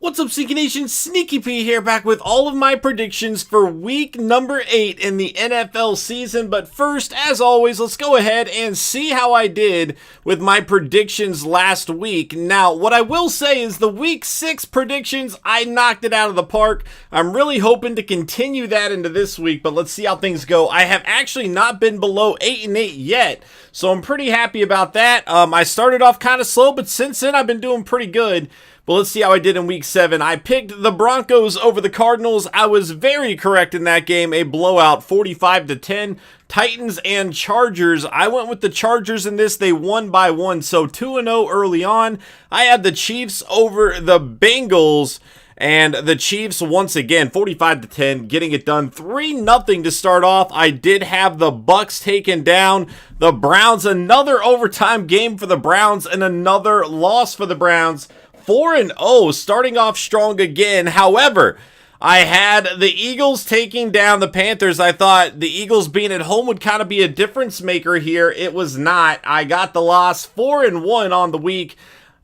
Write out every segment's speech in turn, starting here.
What's up, Sneaky Nation? Sneaky P here, back with all of my predictions for week number 8 in the NFL season. But first, as always, let's go ahead and see how I did with my predictions last week. Now, what I will say is the week 6 predictions, I knocked it out of the park. I'm really hoping to continue that into this week, but let's see how things go. I have actually not been below 8-8 yet, so I'm pretty happy about that. I started off kind of slow, but since then I've been doing pretty good. But let's see how I did in week 7. I picked the Broncos over the Cardinals. I was very correct in that game. A blowout, 45-10. Titans and Chargers. I went with the Chargers in this. They won by 1, so 2-0 early on. I had the Chiefs over the Bengals. And the Chiefs, once again, 45-10, getting it done. 3-0 to start off. I did have the Bucs taken down. The Browns, another overtime game for the Browns, and another loss for the Browns. 4-0, starting off strong again. However, I had the Eagles taking down the Panthers. I thought the Eagles being at home would kind of be a difference maker here. It was not. I got the loss, 4-1 on the week.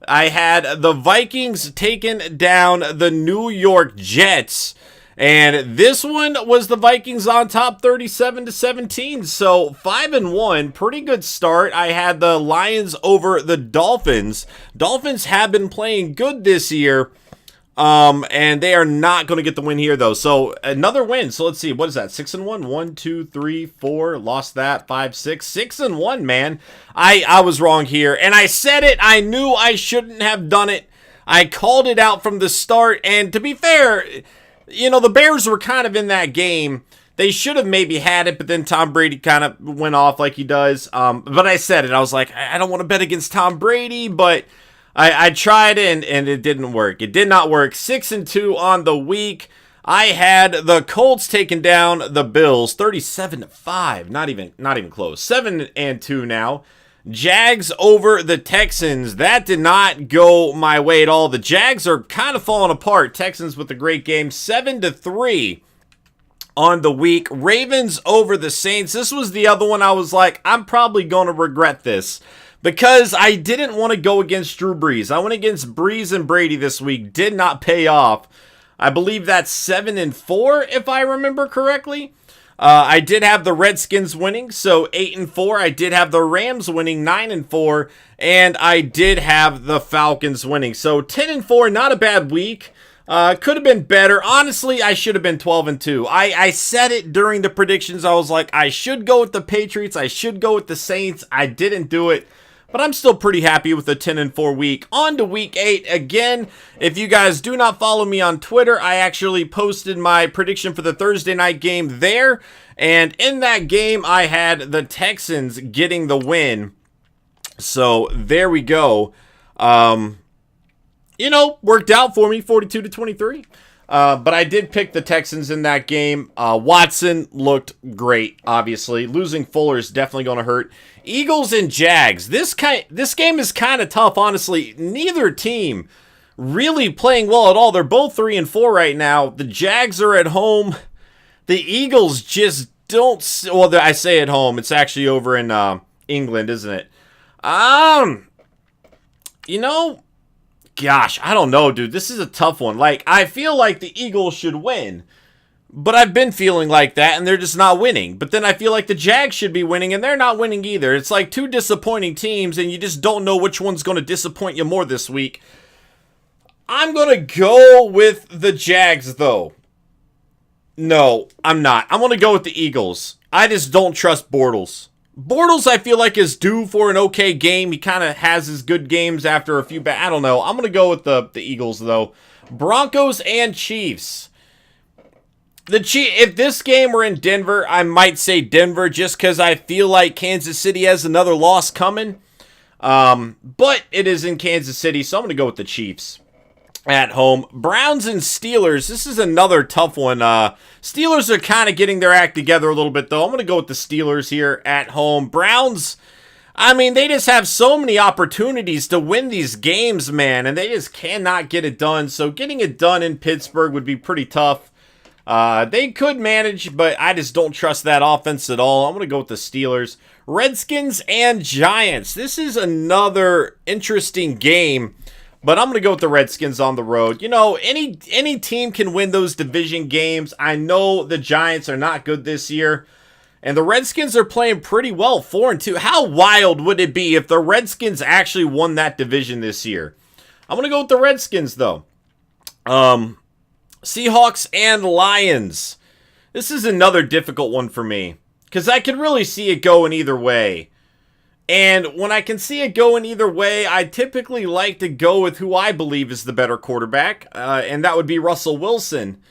I had the Vikings taking down the New York Jets. And this one was the Vikings on top, 37-17. So 5-1, pretty good start. I had the Lions over the Dolphins. Dolphins have been playing good this year. And they are not going to get the win here, though. So another win. So let's see. What is that? 6-1? 1, 2, 3, 4. Lost that. 5, 6. 6-1, man. I was wrong here. And I said it. I knew I shouldn't have done it. I called it out from the start. And to be fair, you know, the Bears were kind of in that game. They should have maybe had it, but then Tom Brady kind of went off like he does. But I said it. I was like, I don't want to bet against Tom Brady, but I tried and it didn't work. It did not work. 6-2 on the week. I had the Colts taking down the Bills, 37-5. Not even close. 7-2 now. Jags over the Texans. That did not go my way at all. The Jags are kind of falling apart. Texans with a great game, 7-3 on the week. Ravens over the Saints. This was the other one I was like, I'm probably going to regret this, because I didn't want to go against Drew Brees. I went against Brees and Brady this week. Did not pay off. I believe that's 7-4 if I remember correctly. I did have the Redskins winning, so 8-4. I did have the Rams winning, 9-4. And I did have the Falcons winning. So 10-4, not a bad week. Could have been better. Honestly, I should have been 12-2. I said it during the predictions. I was like, I should go with the Patriots. I should go with the Saints. I didn't do it. But I'm still pretty happy with the 10-4 week. On to week 8. Again, if you guys do not follow me on Twitter, I actually posted my prediction for the Thursday night game there. And in that game, I had the Texans getting the win. So there we go. You know, worked out for me, 42-23. But I did pick the Texans in that game. Watson looked great, obviously. Losing Fuller is definitely going to hurt. Eagles and Jags. This game is kind of tough, honestly. Neither team really playing well at all. They're both 3-4 right now. The Jags are at home. The Eagles just don't. Well, I say at home. It's actually over in England, isn't it? You know, gosh, I don't know, dude. This is a tough one. Like, I feel like the Eagles should win, but I've been feeling like that, and they're just not winning. But then I feel like the Jags should be winning, and they're not winning either. It's like two disappointing teams, and you just don't know which one's going to disappoint you more this week. I'm going to go with the Jags, though. No, I'm not. I'm going to go with the Eagles. I just don't trust Bortles. Bortles, I feel like, is due for an okay game. He kind of has his good games after a few bad. I don't know. I'm going to go with the Eagles, though. Broncos and Chiefs. If this game were in Denver, I might say Denver just because I feel like Kansas City has another loss coming. But it is in Kansas City, so I'm going to go with the Chiefs at home. Browns and Steelers. This is another tough one. Steelers are kind of getting their act together a little bit, though. I'm going to go with the Steelers here at home. Browns, I mean, they just have so many opportunities to win these games, man, and they just cannot get it done. So getting it done in Pittsburgh would be pretty tough. They could manage, but I just don't trust that offense at all. I'm going to go with the Steelers. Redskins and Giants. This is another interesting game. But I'm going to go with the Redskins on the road. You know, any team can win those division games. I know the Giants are not good this year. And the Redskins are playing pretty well, 4-2. How wild would it be if the Redskins actually won that division this year? I'm going to go with the Redskins, though. Seahawks and Lions. This is another difficult one for me, because I can really see it going either way. And when I can see it going either way, I typically like to go with who I believe is the better quarterback, and that would be Russell Wilson.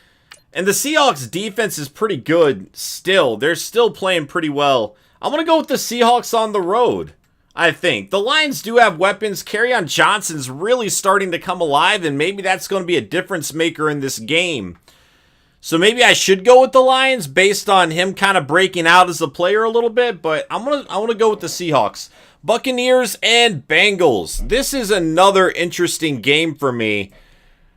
And the Seahawks defense is pretty good still. They're still playing pretty well. I'm going to go with the Seahawks on the road, I think. The Lions do have weapons. Kerryon Johnson's really starting to come alive, and maybe that's going to be a difference maker in this game. So maybe I should go with the Lions based on him kind of breaking out as a player a little bit, but I want to go with the Seahawks. Buccaneers and Bengals. This is another interesting game for me.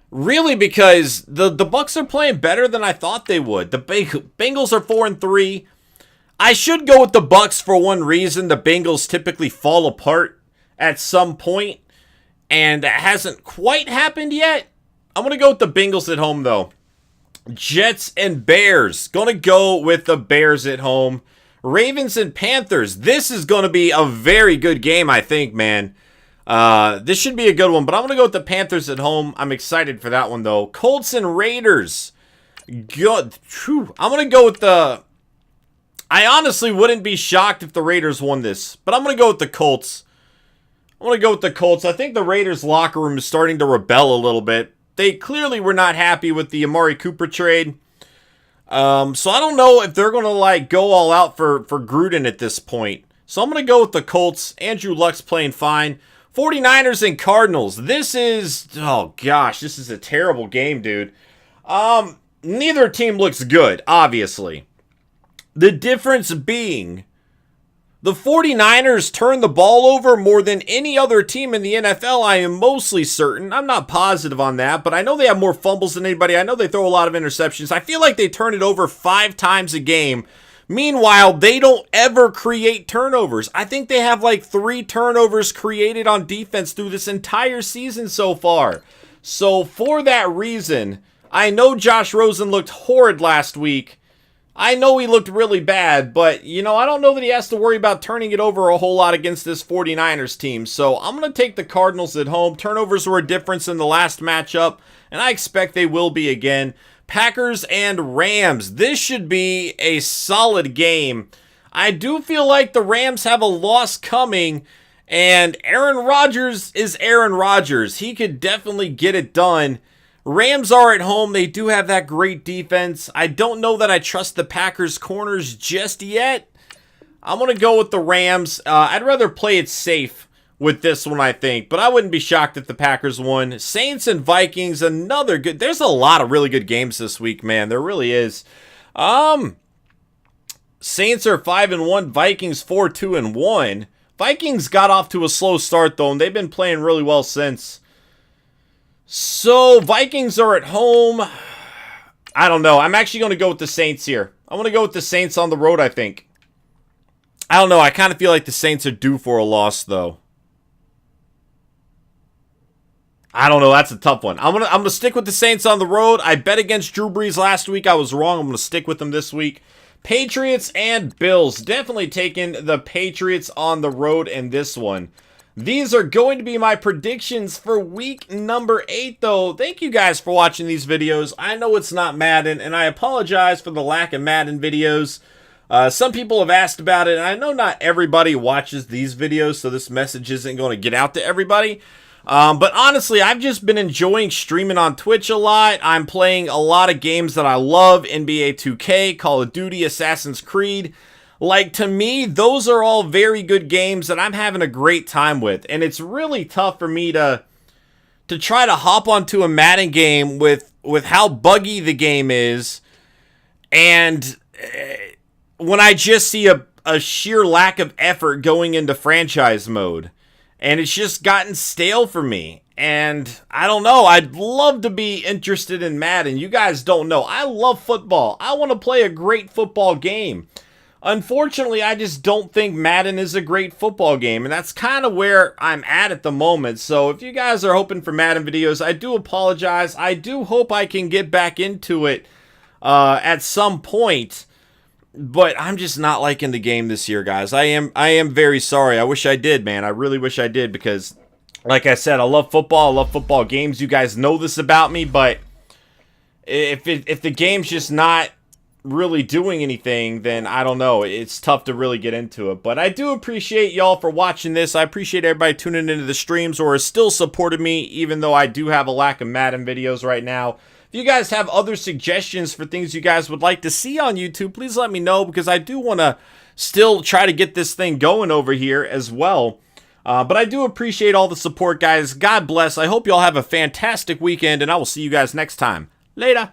Really, because the Bucs are playing better than I thought they would. The Bengals are 4-3. I should go with the Bucs for one reason. The Bengals typically fall apart at some point, and it hasn't quite happened yet. I'm going to go with the Bengals at home, though. Jets and Bears. Going to go with the Bears at home. Ravens and Panthers. This is going to be a very good game, I think, man. This should be a good one, but I'm going to go with the Panthers at home. I'm excited for that one, though. Colts and Raiders. Good. I'm going to go with the... I honestly wouldn't be shocked if the Raiders won this, but I'm going to go with the Colts. I'm going to go with the Colts. I think the Raiders locker room is starting to rebel a little bit. They clearly were not happy with the Amari Cooper trade. So I don't know if they're going to like go all out for Gruden at this point. So I'm going to go with the Colts. Andrew Luck's playing fine. 49ers and Cardinals. This is, oh gosh, this is a terrible game, dude. Neither team looks good, obviously. The difference being, the 49ers turn the ball over more than any other team in the NFL, I am mostly certain. I'm not positive on that, but I know they have more fumbles than anybody. I know they throw a lot of interceptions. I feel like they turn it over 5 times a game. Meanwhile, they don't ever create turnovers. I think they have like 3 turnovers created on defense through this entire season so far. So for that reason, I know Josh Rosen looked horrid last week. I know he looked really bad, but, you know, I don't know that he has to worry about turning it over a whole lot against this 49ers team. So I'm going to take the Cardinals at home. Turnovers were a difference in the last matchup, and I expect they will be again. Packers and Rams. This should be a solid game. I do feel like the Rams have a loss coming, and Aaron Rodgers is Aaron Rodgers. He could definitely get it done. Rams are at home. They do have that great defense. I don't know that I trust the Packers corners just yet. I'm going to go with the Rams. I'd rather play it safe with this one, I think. But I wouldn't be shocked if the Packers won. Saints and Vikings, another good... There's a lot of really good games this week, man. There really is. Saints are 5-1. Vikings 4-2-1. Vikings got off to a slow start, though, and they've been playing really well since. So, Vikings are at home. I don't know. I'm actually going to go with the Saints here. I'm going to go with the Saints on the road, I think. I don't know. I kind of feel like the Saints are due for a loss, though. I don't know. That's a tough one. I'm gonna stick with the Saints on the road. I bet against Drew Brees last week. I was wrong. I'm going to stick with them this week. Patriots and Bills. Definitely taking the Patriots on the road in this one. These are going to be my predictions for week number 8, though. Thank you guys for watching these videos. I know it's not Madden, and I apologize for the lack of Madden videos. Some people have asked about it, and I know not everybody watches these videos, so this message isn't going to get out to everybody. But honestly, I've just been enjoying streaming on Twitch a lot. I'm playing a lot of games that I love. NBA 2K, Call of Duty, Assassin's Creed. Like, to me, those are all very good games that I'm having a great time with. And it's really tough for me to try to hop onto a Madden game with how buggy the game is. And when I just see a sheer lack of effort going into franchise mode. And it's just gotten stale for me. And I don't know. I'd love to be interested in Madden. You guys don't know. I love football. I want to play a great football game. Unfortunately, I just don't think Madden is a great football game, and that's kind of where I'm at the moment. So if you guys are hoping for Madden videos, I do apologize. I do hope I can get back into it at some point, but I'm just not liking the game this year, guys. I am very sorry. I wish I did, man. I really wish I did, because like I said, I love football. I love football games. You guys know this about me, but if the game's just not really doing anything, then I don't know. It's tough to really get into it. But I do appreciate y'all for watching this. I appreciate everybody tuning into the streams or is still supporting me, even though I do have a lack of Madden videos right now. If you guys have other suggestions for things you guys would like to see on YouTube, please let me know, because I do want to still try to get this thing going over here as well. But I do appreciate all the support, guys. God bless. I hope y'all have a fantastic weekend, and I will see you guys next time. Later.